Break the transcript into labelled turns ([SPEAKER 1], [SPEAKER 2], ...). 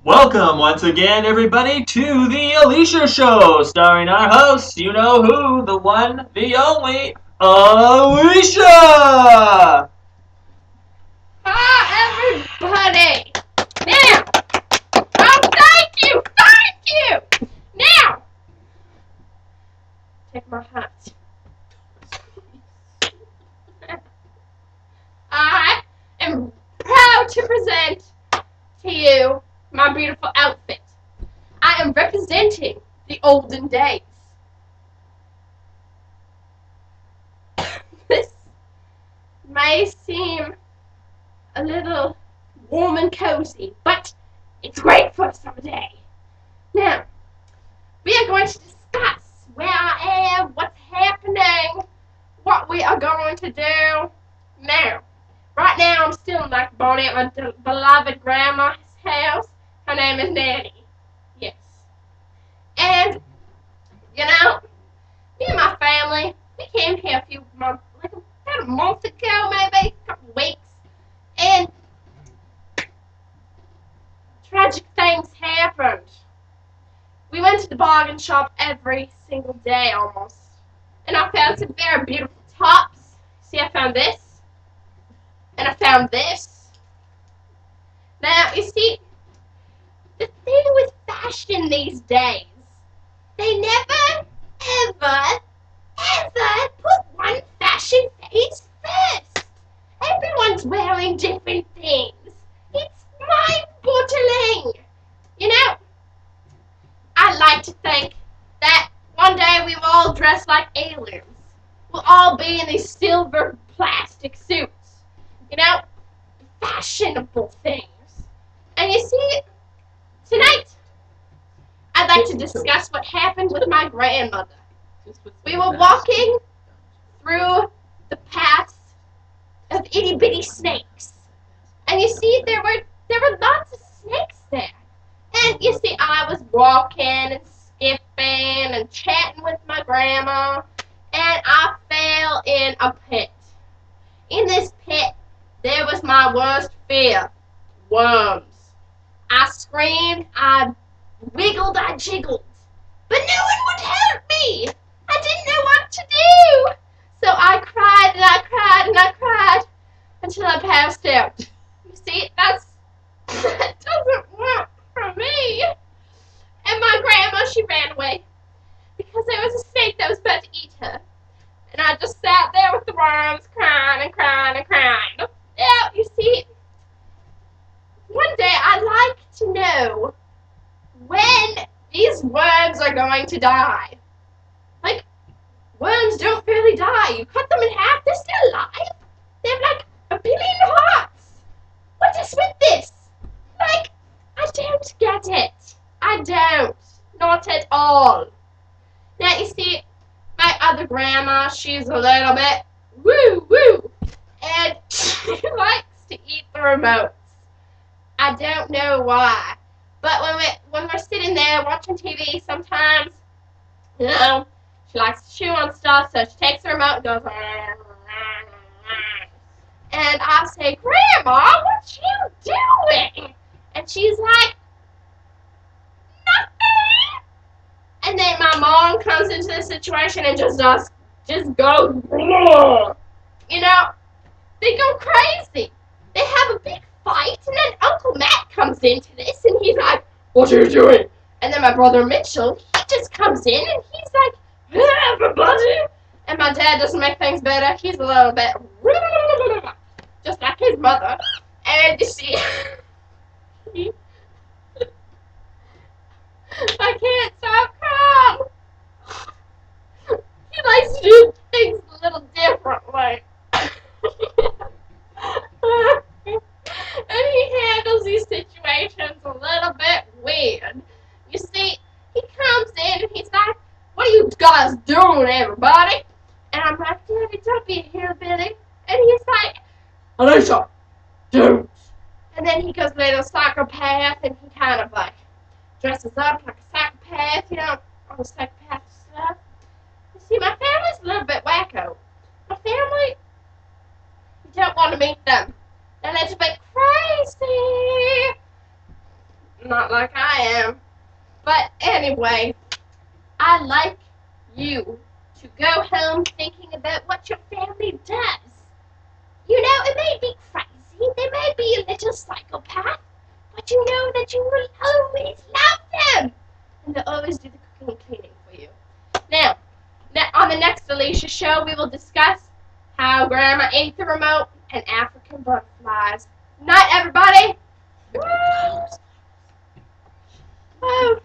[SPEAKER 1] Welcome once again, everybody, to the Alisha Show, starring our host, you know who, the one, the only, Alisha!
[SPEAKER 2] Hi, everybody! Now, thank you! Now, take my hat. I am proud to present to you my beautiful outfit. I am representing the olden days. This may seem a little warm and cozy, but it's great for a summer day. Now, we are going to discuss where I am, what's happening, what we are going to do. Now, right now I'm still in like Bonnie at my beloved grandma's house. Her name is Nanny. Yes. And, you know, me and my family, we came here a few months, like about a month ago maybe, a couple weeks. And tragic things happened. We went to the bargain shop every single day almost. And I found some very beautiful tops. See, I found this. And I found this. Now, you see, the thing with fashion these days, they never, ever put one fashion phase first. Everyone's wearing different things. It's mind-boggling. You know, I'd like to think that one day we will all dress like aliens. We'll all be in these silver plastic suits. You know, fashionable things. And you see, tonight, I'd like to discuss what happened with my grandmother. We were walking through the paths of itty-bitty snakes. And you see, there were lots of snakes there. And you see, I was walking and skipping and chatting with my grandma, and I fell in a pit. In this pit, there was my worst fear, worms. I screamed, I wiggled, I jiggled, but no one would help me. I didn't know what to do. So I cried and I cried and I cried until I passed out. You see, that doesn't work for me. And my grandma, she ran away because there was a snake that was about to eat her. And I just sat there with the worms, crying and crying and crying. Yeah, you see, one day I'd like to know when these worms are going to die. Like, worms don't really die. You cut them in half, they're still alive. They have like 1,000,000,000 hearts. What is with this? Like, I don't get it. I don't. Not at all. Now, you see, my other grandma, she's a little bit woo-woo. And she likes to eat the remotes. I don't know why. But when we're sitting there watching TV, sometimes, you know, she likes to chew on stuff, so she takes the remote and goes, and I say, Grandma, what you doing? And she's like, nothing. And then my mom comes into the situation and just goes, you know, they go crazy. They have a big fight, and then Uncle Matt comes into this, and he's like, what are you doing? And then my brother Mitchell, he just comes in, and he's like, hey, everybody. And my dad doesn't make things better. He's a little bit, just like his mother. And you see, I can't stop crying. He likes to do things a little differently. And he handles these situations a little bit weird. You see, he comes in and he's like, what are you guys doing, everybody? And I'm like, Daddy, don't be a hillbilly. And he's like, Alisha, don't. And then he goes a little psychopath, and he kind of like dresses up like a psychopath, you know, all the psychopath stuff. You see, my family's a little bit wacko. My family, you don't want to meet them. They're a little bit crazy. Not like I am. But anyway, I like you to go home thinking about what your family does. You know, it may be crazy, they may be a little psychopath, but you know that you will always love them. And they'll always do the cooking and cleaning for you. Now, on the next Alisha show, we will discuss how Grandma ate the remote and African butterflies. Night, everybody! Woo! Woo!